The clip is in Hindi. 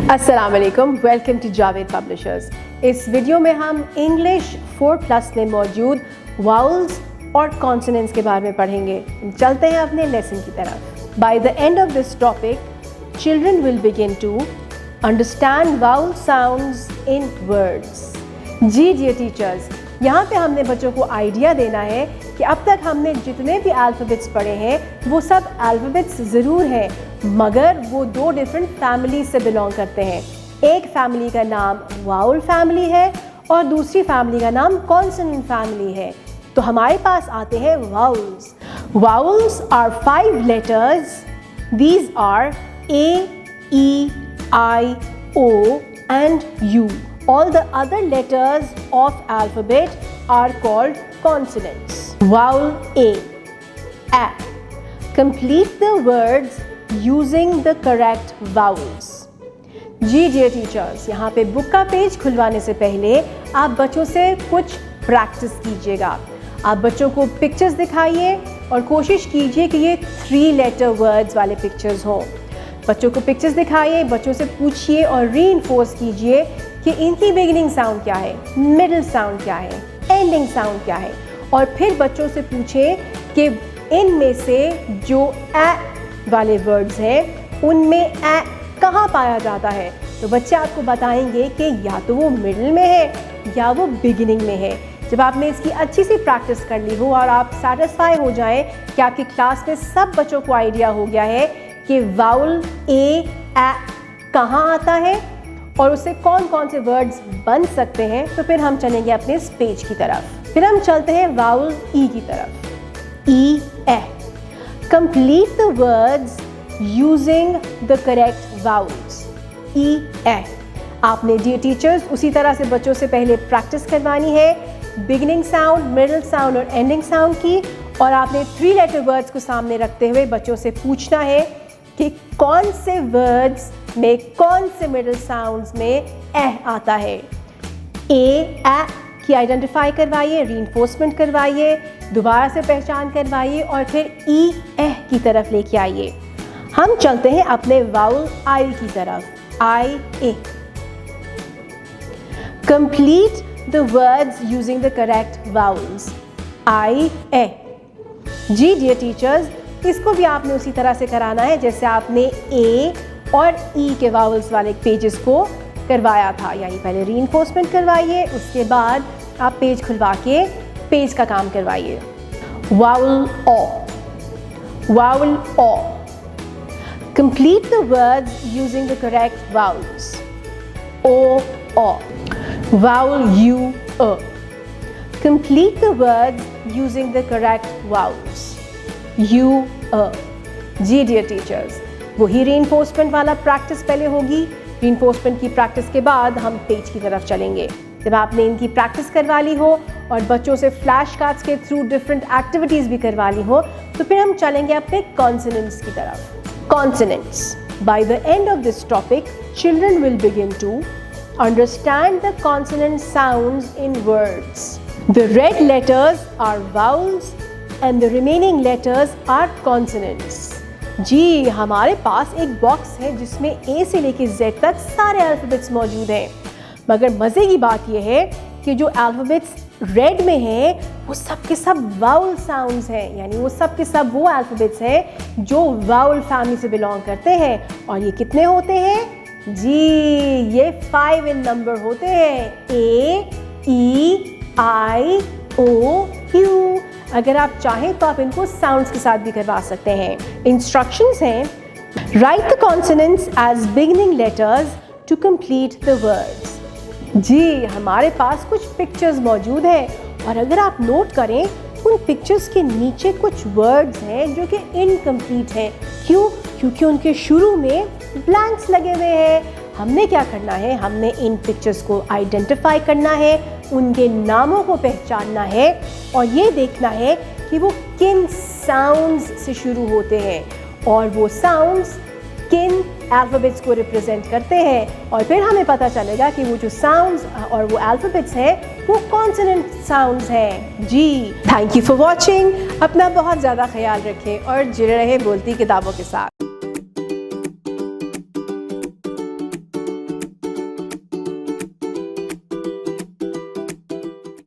अस्सलाम वालेकुम, वेलकम टू जावेद पब्लिशर्स। इस वीडियो में हम इंग्लिश 4+ में मौजूद वाउल्स और कॉन्सोनेंट्स के बारे में पढ़ेंगे। चलते हैं अपने लेसन की तरफ। By the end of this topic, children will begin to understand vowel sounds in words. जी डियर टीचर्स, यहाँ पे हमने बच्चों को आइडिया देना है कि अब तक हमने जितने भी अल्फ़ाबेट्स पढ़े हैं वो सब अल्फ़ाबेट्स ज़रूर हैं, मगर वो दो डिफरेंट फैमिली से बिलोंग करते हैं। एक फैमिली का नाम वाउल फैमिली है और दूसरी फैमिली का नाम कॉन्सोनेंट फैमिली है। तो हमारे पास आते हैं vowels. Vowels are 5 letters. These are A, E, I, O and U. All the other letters of alphabet are called consonants. Vowel A. Complete the words using the correct vowels. जी डियर टीचर्स, यहाँ पे बुक का पेज खुलवाने से पहले आप बच्चों से कुछ प्रैक्टिस कीजिएगा। आप बच्चों को पिक्चर्स दिखाइए और कोशिश कीजिए कि ये 3 लेटर वर्ड्स वाले पिक्चर्स हों। बच्चों को पिक्चर्स दिखाइए, बच्चों से पूछिए और रीइंफोर्स कीजिए कि इनकी बिगिनिंग साउंड क्या है, मिडिल साउंड क्या है, एंडिंग साउंड क्या है। और फिर बच्चों से पूछें कि इनमें से जो ए वाले वर्ड्स हैं उनमें ए कहाँ पाया जाता है। तो बच्चे आपको बताएंगे कि या तो वो मिडिल में है या वो बिगिनिंग में है। जब आपने इसकी अच्छी सी प्रैक्टिस कर ली हो और आप सेटिस्फाई हो जाएं कि आपकी क्लास में सब बच्चों को आइडिया हो गया है कि वाउल ए कहाँ आता है और उससे कौन कौन से वर्ड्स बन सकते हैं, तो फिर हम चलेंगे अपने इस पेज की तरफ। फिर हम चलते हैं वाउल ई की तरफ। E A. Complete the words using the correct vowels. E A. आपने डियर टीचर्स उसी तरह से बच्चों से पहले प्रैक्टिस करवानी है बिगिनिंग साउंड, मिडिल साउंड और एंडिंग साउंड की, और आपने 3 लेटर वर्ड्स को सामने रखते हुए बच्चों से पूछना है कि कौन से वर्ड्स में कौन से मिडिल साउंड्स में ए आता है। ए की आइडेंटिफाई करवाइए, रीइंफोर्समेंट करवाइए, दोबारा से पहचान करवाइए और फिर ई की तरफ लेके आइए। हम चलते हैं अपने वाउल आई की तरफ। I A. Complete the words using the correct vowels. I A. जी डियर टीचर्स, इसको भी आपने उसी तरह से कराना है जैसे आपने ए और ई के वाउल्स वाले पेजेस को करवाया था, यानी पहले रीइंफोर्समेंट करवाइए, उसके बाद आप पेज खुलवा के पेज का काम करवाइए। Vowel O. Vowel O. Complete the words using the correct vowels. O O. Vowel U अ। Complete the words using the correct vowels. U अ। जी डियर टीचर्स, वही रीइंफोर्समेंट वाला प्रैक्टिस पहले होगी। रीइंफोर्समेंट की प्रैक्टिस के बाद हम पेज की तरफ चलेंगे। जब आपने इनकी प्रैक्टिस करवा ली हो और बच्चों से फ्लैश कार्ड्स के थ्रू डिफरेंट एक्टिविटीज़ भी करवा ली हो, तो फिर हम चलेंगे अपने कॉन्सोनेंट्स की तरफ। Consonants. By the end of this topic, children will begin to understand the consonant sounds in words. The red letters are vowels and the remaining letters are consonants. जी, हमारे पास एक बॉक्स है जिसमें A से लेके Z तक सारे अल्फ़ाबेट्स मौजूद हैं, मगर मज़े की बात यह है कि जो अल्फ़ाबेट्स रेड में हैं वो सब के सब वाउल साउंड्स हैं, यानी वो सब के सब वो अल्फ़ाबेट्स हैं जो वाउल फैमिली से बिलोंग करते हैं। और ये कितने होते हैं? जी, ये 5 इन नंबर होते हैं। A, E, I, O, U। अगर आप चाहें तो आप इनको साउंड्स के साथ भी करवा सकते हैं। इंस्ट्रक्शंस हैं, write the consonants as beginning letters to complete the words. जी, हमारे पास कुछ पिक्चर्स मौजूद हैं और अगर आप नोट करें उन पिक्चर्स के नीचे कुछ वर्ड्स हैं जो कि इनकम्प्लीट हैं। क्यों? क्योंकि उनके शुरू में ब्लैंक्स लगे हुए हैं। हमने क्या करना है? हमने इन पिक्चर्स को आइडेंटिफाई करना है, उनके नामों को पहचानना है और ये देखना है कि वो किन साउंड्स से शुरू होते हैं और वो साउंड्स किन अल्फ़ाबेट्स को रिप्रेजेंट करते हैं। और फिर हमें पता चलेगा कि वो जो साउंड्स और वो अल्फ़ाबेट्स हैं वो कॉन्सोनेंट साउंड्स हैं। जी, थैंक यू फॉर वॉचिंग। अपना बहुत ज़्यादा ख्याल रखें और जुड़े रहें बोलती किताबों के साथ।